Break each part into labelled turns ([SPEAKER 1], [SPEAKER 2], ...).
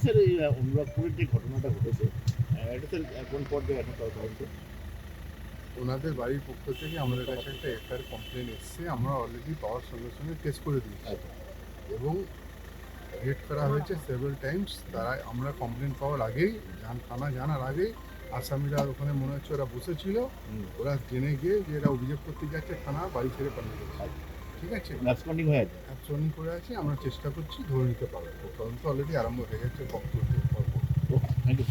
[SPEAKER 1] Sir এই অনুরাগপুরের যে ঘটনাটা ঘটেছে এটা স্যার কোন পর্যায়ে এখন তদন্ত?
[SPEAKER 2] ওনাদের বাড়ির পক্ষ থেকে আমাদের কাছে একটা এফআইআর কমপ্লেন এসছে, আমরা অলরেডি পাওয়ার সঙ্গে সঙ্গে কেস করে দিয়েছি এবং রেড করা হয়েছে সেভারাল টাইমস। তারা আমরা কমপ্লেন পাওয়ার আগেই থানা জানার আগেই আসামিরা ওখানে মনে হচ্ছে ওরা বসেছিল, ওরা জেনে গিয়ে যে এরা অভিযোগ করতে যাচ্ছে থানা বাড়ি ছেড়ে পালিয়ে গেছে। ঠিক আছে,
[SPEAKER 1] রেসপন্ডিং হয়ে আছে,
[SPEAKER 2] অ্যাবসন্ডিং করে আছে, আমরা চেষ্টা করছি ধরে নিতে পারবো। তদন্ত অলরেডি আরম্ভ হয়ে গেছে।
[SPEAKER 1] Thank you.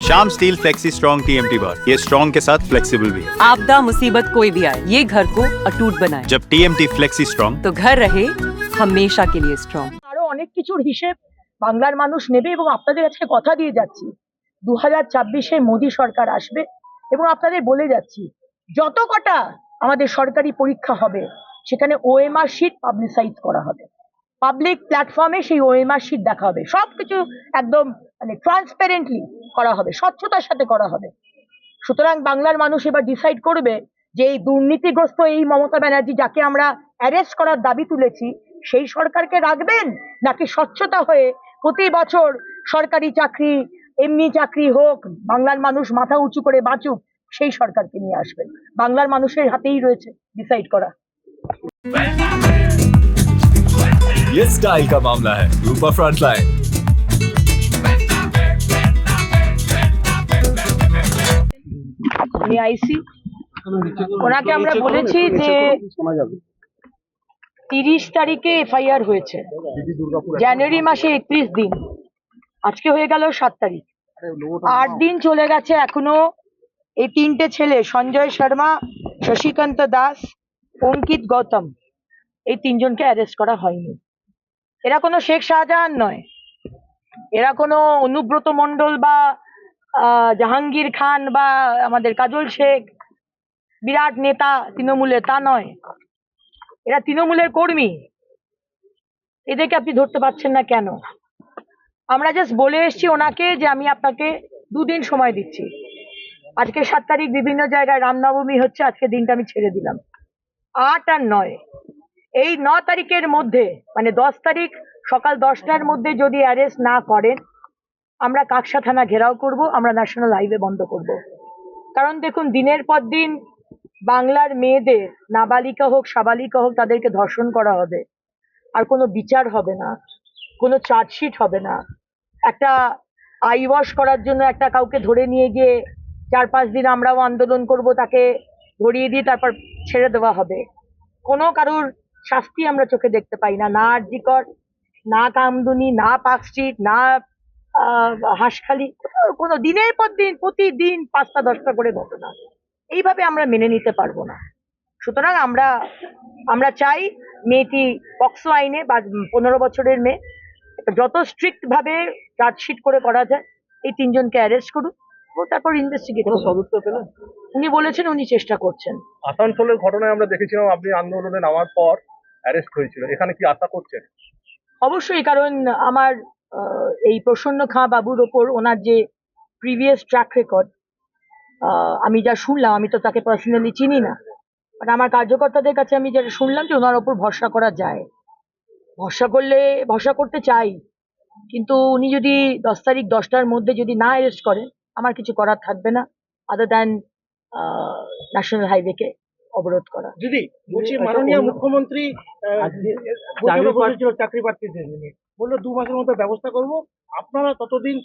[SPEAKER 3] Shyam steel flexi strong TMT bar, ये स्ट्रॉन्ग के साथ फ्लेक्सिबल भी है।
[SPEAKER 4] आपदा मुसीबत कोई भी आए, ये घर को अटूट बनाए।
[SPEAKER 3] जब टीएमटी फ्लेक्सी स्ट्रॉन्ग
[SPEAKER 4] तो घर रहे हमेशा के लिए स्ट्रॉन्ग।
[SPEAKER 5] আরো অনেক কিছুর হিসেব বাংলার মানুষ নেবে এবং আপনাদের কাছে কথা দিয়ে যাচ্ছি 2024-এ মোদী সরকার আসবে এবং আপনাদের বলে যাচ্ছি যত কটা আমাদের সরকারি পরীক্ষা হবে সেখানে ওএমআর শিট পাবলিসাইজ করা হবে, পাবলিক প্ল্যাটফর্মে সেই ওএমআর শিট দেখা হবে, সবকিছু একদম মানে ট্রান্সপারেন্টলি করা হবে, স্বচ্ছতার সাথে করা হবে। সুতরাং বাংলার মানুষ এবার ডিসাইড করবে যে এই দুর্নীতিগ্রস্ত এই মমতা ব্যানার্জি যাকে আমরা অ্যারেস্ট করার দাবি তুলেছি সেই সরকারকে রাখবেন নাকি স্বচ্ছতা হয়ে প্রতি বছর সরকারি চাকরি এমনি চাকরি হোক, বাংলার মানুষ মাথা উঁচু করে বাঁচুক, সেই সরকারকে নিয়ে আসবেন। বাংলার মানুষের হাতেই রয়েছে ডিসাইড করা।
[SPEAKER 6] ये स्टाइल का मामला है, रूपा फ्रंटलाइन।
[SPEAKER 5] উনি আইসি, ওনাকে আমরা বলেছি যে 30 তারিখে এফআইআর হয়েছে, জানুয়ারি মাসে 31 দিন, আজকে হয়ে গেল 7 তারিখ, 8 দিন চলে গেছে, এখনো এই তিনটে ছেলে সঞ্জয় শর্মা, শশীকান্ত দাস, অঙ্কিত গৌতম, এই তিনজনকে অ্যারেস্ট করা হয়নি। এরা কোনো শেখ শাহজাহান নয়, এরা কোনো অনুব্রত মণ্ডল বা জাহাঙ্গীর খান বা আমাদের কাজল শেখ বিরাট নেতা তৃণমূলে, তা নয়, এরা তৃণমূলের কর্মী। এদেরকে আপনি ধরতে পারছেন না কেন? আমরা জাস্ট বলে এসছি ওনাকে যে আমি আপনাকে 2 দিন সময় দিচ্ছি। আজকে 7 তারিখ, বিভিন্ন জায়গায় রামনবমী হচ্ছে, আজকে দিনটা আমি ছেড়ে দিলাম। 8 আর 9, এই 9 তারিখের মধ্যে মানে 10 তারিখ সকাল 10টার মধ্যে যদি অ্যারেস্ট না করেন আমরা কাকসা থানা ঘেরাও করব, আমরা ন্যাশনাল হাইওয়ে বন্ধ করব। কারণ দেখুন, দিনের পর দিন বাংলার মেয়েদের, নাবালিকা হোক সাবালিকা হোক, তাদেরকে ধর্ষণ করা হবে, আর কোনো বিচার হবে না, কোনো চার্জশিট হবে না। একটা আই ওয়াশ করার জন্য একটা কাউকে ধরে নিয়ে গিয়ে 4-5 দিন আমরাও আন্দোলন করব, তাকে ধরিয়ে দিয়ে তারপর ছেড়ে দেওয়া হবে। কোনো কারুর শাস্তি আমরা চোখে দেখতে পাই না, না আরজিকর, না কামদুনি, না পার্কস্ট্রিট, না হাঁসখালি, কোনো দিনের পর দিন প্রতিদিন 5টা-10টা করে ঘটনা। এইভাবে আমরা মেনে নিতে পারবো না। সুতরাং আমরা চাই মেয়েটি পক্সো আইনে বা 15 বছরের মেয়ে, যত স্ট্রিক্ট ভাবে চার্জশিট করে করা যায় এই 3 জনকে অ্যারেস্ট করুন ও তারপর ইনভেস্টিগেট করুন। সদুত্তর পেলেন? উনি বলেছেন উনি চেষ্টা করছেন।
[SPEAKER 7] আসানসোলের ঘটনায় আমরা দেখেছিলাম আপনি আন্দোলনে নামার পর অ্যারেস্ট হয়েছিল, এখানে কি আশা করছেন?
[SPEAKER 5] অবশ্যই, কারণ আমার এই প্রসন্ন খাঁ বাবুর ওপর ওনার যে প্রিভিয়াস ট্র্যাক রেকর্ড, আমি যা শুনলাম, আমি তো তাকে পার্সোনালি চিনি না, বাট আমার কার্যকর্তাদের কাছে আমি যেটা শুনলাম যে ওনার ওপর ভরসা করা যায়, ভরসা করতে চাই। কিন্তু উনি যদি 10 তারিখ 10টার মধ্যে যদি না অ্যারেস্ট করেন আমার কিছু করার থাকবে না আদার দ্যান ন্যাশনাল হাইওয়েকে অবরোধ করা।
[SPEAKER 8] দিদি বলছি, মাননীয় মুখ্যমন্ত্রী চাকরি প্রার্থীদের নিয়ে বললো 2 মাসের মধ্যে ব্যবস্থা করব, আপনারা ততদিন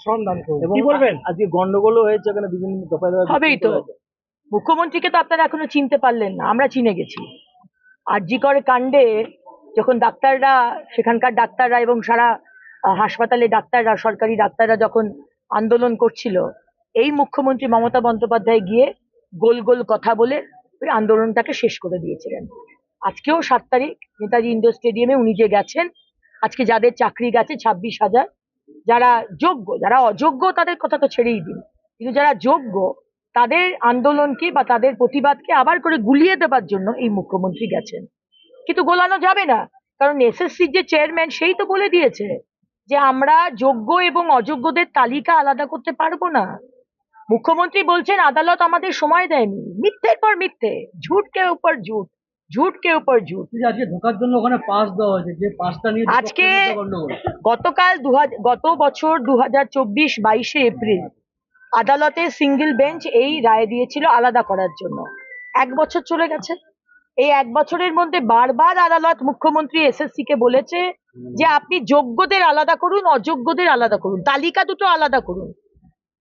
[SPEAKER 8] শ্রম দান করবেন, কি বলবেন?
[SPEAKER 1] আজকে গন্ডগোলও হয়েছে, এখানে বিভিন্ন দফায়
[SPEAKER 5] হবেই তো। মুখ্যমন্ত্রীকে তো আপনারা এখনো চিনতে পারলেন না, আমরা চিনে গেছি। আরজিকর কাণ্ডে যখন ডাক্তাররা, সেখানকার ডাক্তাররা এবং সারা হাসপাতালে ডাক্তাররা, সরকারি ডাক্তাররা যখন আন্দোলন করছিল, এই মুখ্যমন্ত্রী মমতা বন্দ্যোপাধ্যায় গিয়ে গোল গোল কথা বলে ওই আন্দোলনটাকে শেষ করে দিয়েছিলেন। আজকেও 7 তারিখ নেতাজি ইন্ডোর স্টেডিয়ামে উনি যে গেছেন, আজকে যাদের চাকরি গেছে 26,000, যারা যোগ্য, যারা অযোগ্য তাদের কথা তো ছেড়েই দিন, কিন্তু যারা যোগ্য তাদের আন্দোলনকে বা তাদের প্রতিবাদকে আবার করে গুলিয়ে দেবার জন্য এই মুখ্যমন্ত্রী গেছেন। কিন্তু গোলানো যাবে না, কারণ এসএসসির যে চেয়ারম্যান সেই তো বলে দিয়েছে যে আমরা যোগ্য এবং অযোগ্যদের তালিকা আলাদা করতে পারবো না। মুখ্যমন্ত্রী বলছেন আদালত আমাদের সময় দেয়নি, মিথ্যের পর মিথ্যে, ঝুট কে উপর ঝুট, ঝুট কে উপর ঝুট।
[SPEAKER 8] আজকে ঢোকার জন্য ওখানে পাস দেওয়া হয়েছে, যে পাসটা নিয়ে
[SPEAKER 5] আজকে গত বছর 2024-22 এপ্রিল আদালতে সিঙ্গেল বেঞ্চ এই রায় দিয়েছিল আলাদা করার জন্য। 1 বছর চলে গেছে। এই 1 বছরের মধ্যে বারবার আদালত মুখ্যমন্ত্রী এসএসসি কে বলেছে যে আপনি যোগ্যদের আলাদা করুন, অযোগ্যদের আলাদা করুন, তালিকা দুটো আলাদা করুন।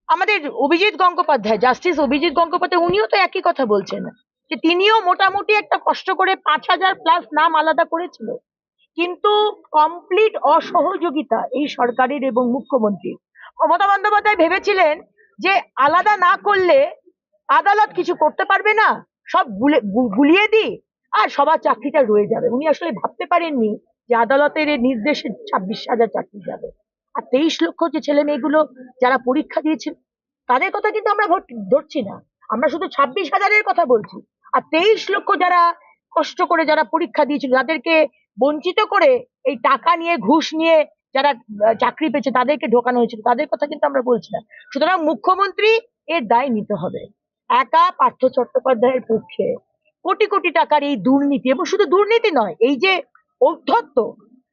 [SPEAKER 5] আমাদের অভিজিৎ গঙ্গোপাধ্যায়, জাস্টিস অভিজিৎ গঙ্গোপাধ্যায়, উনিও তো একই কথা বলছেন যে তিনিও মোটামুটি একটা কষ্ট করে 5,000+ নাম আলাদা করেছিল, কিন্তু কমপ্লিট অসহযোগিতা এই সরকারের এবং মুখ্যমন্ত্রী। মমতা বন্দ্যোপাধ্যায় ভেবেছিলেন যে আলাদা না করলে আদালত কিছু করতে পারবে না, সব গুলিয়ে দিই আর সবার চাকরিটা রয়ে যাবে। উনি আসলে ভাবতে পারেননি যে আদালতের এই নির্দেশে 26,000 চাকরি যাবে। আর 23 লক্ষ যে ছেলে মেয়েগুলো যারা পরীক্ষা দিয়েছিল তাদের কথা কিন্তু আমরা ধরছি না, আমরা শুধু 26,000-এর কথা বলছি। আর 23 লক্ষ যারা কষ্ট করে যারা পরীক্ষা দিয়েছিল তাদেরকে বঞ্চিত করে এই টাকা নিয়ে, ঘুষ নিয়ে যারা চাকরি পেয়েছে তাদেরকে ঢোকানো হয়েছিল, তাদের কথা কিন্তু আমরা বলছি না। সুতরাং মুখ্যমন্ত্রী এর দায় নিতে হবে। একা পার্থ চট্টোপাধ্যায়ের পক্ষে কোটি কোটি টাকার এই দুর্নীতি, এবং শুধু দুর্নীতি নয়, এই যে ঔদ্ধত্য,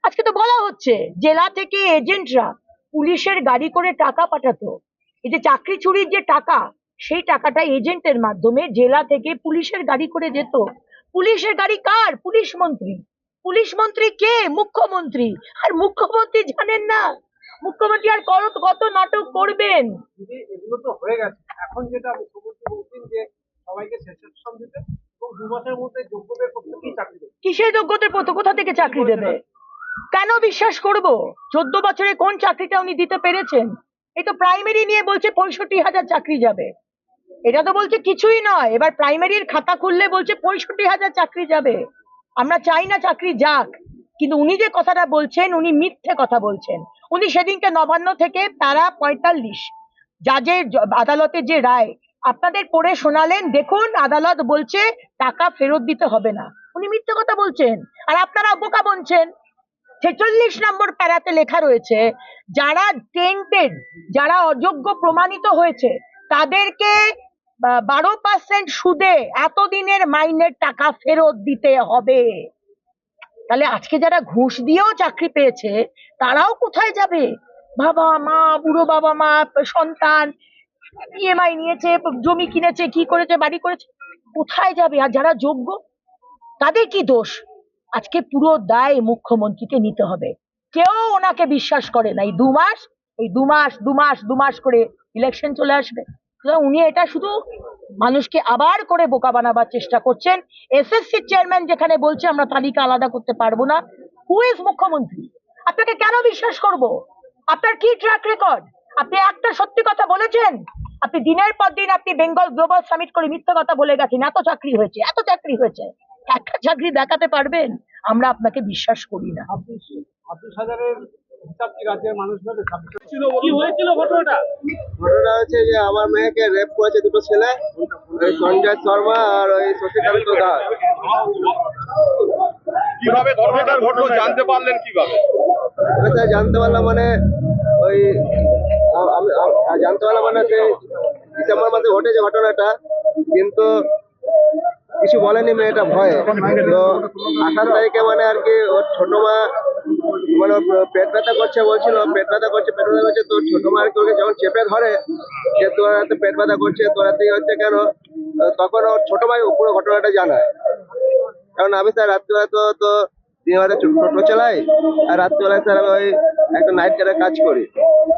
[SPEAKER 5] আজকে তো বলা হচ্ছে জেলা থেকে এজেন্টরা পুলিশের গাড়ি করে টাকা পাঠাতো। এই যে চাকরি চুরির যে টাকা, সেই টাকাটা এজেন্টের মাধ্যমে জেলা থেকে পুলিশের গাড়ি করে যেত। পুলিশের গাড়ি কার? পুলিশ মন্ত্রী। পুলিশ মন্ত্রী কে? মুখ্যমন্ত্রী। আর মুখ্যমন্ত্রী জানেন না, মুখ্যমন্ত্রী আর কত নাটক করবেন।
[SPEAKER 8] এগুলো তো হয়ে গেছে, এখন যেটা মুখ্যমন্ত্রী বলছেন যে সবাইকে সেশন দিতে এবং 2 মাসের মধ্যে যোগ্যদের প্রত্যেকেই চাকরি দেবে।
[SPEAKER 5] কিসের যোগ্যতার পথ? কোথা থেকে চাকরি দেবে? কেন বিশ্বাস করব? 14 বছরে কোন চাকরিটা উনি দিতে পেরেছেন? এই তো প্রাইমারি নিয়ে বলছে 65,000 চাকরি যাবে, এটা তো বলছে কিছুই নয়। এবার প্রাইমারির খাতা খুললে বলছে 65,000 চাকরি যাবে। আমরা চাই না চাকরি যাক, কিন্তু উনি যে কথাটা বলছেন উনি মিথ্যে কথা বলছেন। উনি সেদিনকে নবান্ন থেকে তারা 45 জাজের আদালতের যে রায় আপনাদের পড়ে শোনালেন, দেখুন আদালত বলছে টাকা ফেরত দিতে হবে না। উনি মিথ্যে কথা বলছেন আর আপনারা বোকা বনছেন। 46 নম্বর প্যারাতে লেখা রয়েছে যারা টেন্টেড, যারা অযোগ্য প্রমাণিত হয়েছে তাদেরকে 12% সুদে এতদিনের মাইনের টাকা ফেরত দিতে হবে। তাহলে আজকে যারা ঘুষ দিয়েও চাকরি পেয়েছে তারাও কোথায় যাবে? বাবা মা, বুড়ো বাবা মা, সন্তান ইএমআই নিয়েছে, জমি কিনেছে, কি করেছে, বাড়ি করেছে, কোথায় যাবে? আর যারা যোগ্য তাদের কি দোষ? আজকে পুরো দায় মুখ্যমন্ত্রীকে নিতে হবে। কেউ ওনাকে বিশ্বাস করে না। এই 2 মাস করে ইলেকশন চলে আসবে। উনি এটা শুধু মানুষকে আবার করে বোকা বানাবার চেষ্টা করছেন। এসএসসি চেয়ারম্যান যেখানে বলছে আমরা তালিকা আলাদা করতে পারবো না, হু ইজ মুখ্যমন্ত্রী? আপনাকে কেন বিশ্বাস করব? আপনার কি ট্র্যাক রেকর্ড? আপনি একটা সত্যি কথা বলেছেন? আপনি দিনের পর দিন আপনি বেঙ্গল গ্লোবাল সামিট করে মিথ্যা কথা বলে গেছেন, এত চাকরি হয়েছে, এত চাকরি হয়েছে। একটা চাকরি দেখাতে পারবেন? আমরা আপনাকে বিশ্বাস করি না।
[SPEAKER 8] 26,000-এর হিসাব কি রাজ্যের মানুষ ভাবে? কি হয়েছিল ঘটনাটা?
[SPEAKER 9] ঘটনা হচ্ছে যে আমার মেয়েকে রেপ করেছে 2টো ছেলে, ওই সঞ্জয় শর্মা আর ওই শশীকান্ত দাস।
[SPEAKER 7] কিভাবে ঘটনাটা ঘটলো জানতে পারলেন কিভাবে?
[SPEAKER 9] এটা জানতে পারলাম মানে ওই আমি জানতে পারলাম মানে সেই ডিসেম্বর মাসে ঘটেছে ঘটনাটা, কিন্তু কিছু বলেনি মেয়েটা ভয়ে। তো 28 তারিখে মানে আর কি ওর ছোট মা মানে পেট ব্যথা করছে বলছিল, পেট ব্যথা করছে তো ছোট মা আর কি ওকে যখন চেপে ধরে যে তোর হাতে পেট ব্যথা করছে, তোর হাতে হচ্ছে কেন, তখন ওর ছোট ভাই পুরো ঘটনাটা জানায়। কারণ আমি স্যার রাত্রিবেলা তো দিনবেলা টোটো চালাই আর রাত্রিবেলায় স্যার আমি ওই একটা নাইট ক্যারের কাজ করি।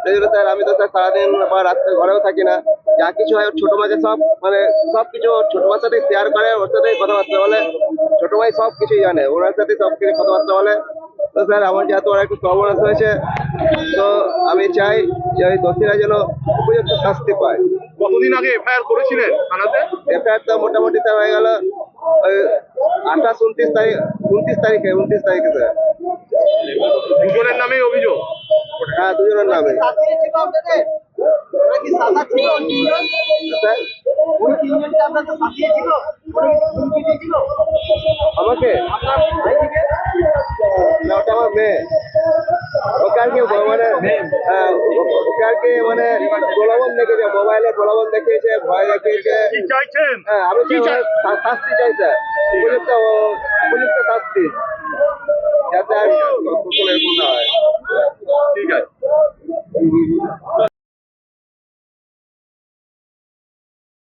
[SPEAKER 9] সেই জন্য স্যার আমি তো স্যার সারাদিন বা রাত্রে ঘরেও থাকি না। যা কিছু হয় ওর ছোট মাকে সব মানে সব কিছু ছোট মার সাথে শেয়ার করে, ওর সাথে কথাবার্তা বলে। ছোট ভাই সব কিছুই জানে, ওনার সাথে সব কিছু কথাবার্তা বলে। তো স্যার আমার যেহেতু ওরা একটু সর্বনাশ হয়েছে, তো আমি চাই যে ওই দোষীরা যেন উপযুক্ত শাস্তি পায়।
[SPEAKER 7] কতদিন আগে এফআইআর করেছিলেন থানাতে?
[SPEAKER 9] এফআইআর তো মোটামুটি স্যার হয়ে গেল ওই 28-29 তারিখে স্যার।
[SPEAKER 7] দুজনের নামেই অভিযোগ?
[SPEAKER 9] হ্যাঁ, দুজনের নামে। আমাকে না ওটা আমার মেয়ে। ওকে আর কি মানে ওকে আর কি মানে প্রলোভন দেখেছে, মোবাইলে প্রলোভন দেখিয়েছে, ভয় দেখিয়েছে। হ্যাঁ আমি চাই শাস্তি চাই স্যার, উপযুক্ত শাস্তি, যাতে আর কখনো এরকম না